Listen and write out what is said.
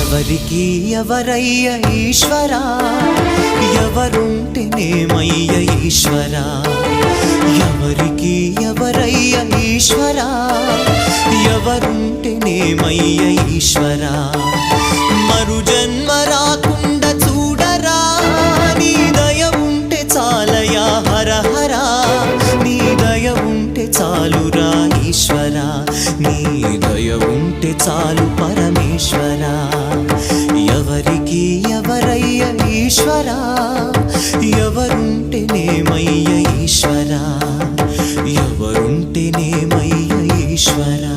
ఎవరికి ఎవరయ్య ఈశ్వరా, ఎవరుంటేనేమయ్య ఈశ్వరా. ఎవరికి ఎవరయ్య ఈశ్వరా, ఎవరుంటేనేమయ్య ఈశ్వరా. మరు జన్మ రాకుండా చూడరా, నీ దయ ఉంటే చాలయా హర హరా. నీ దయ ఉంటే చాలురా ఈశ్వరా, నీ దయ ఉంటే చాలు పరమేశ్వరా. ఎవరికి ఎవరయ్య ఈశ్వరా, ఎవరుంటేనేమయ్య ఈశ్వరా. ఎవరుంటేనేమయ్య ఈశ్వరా.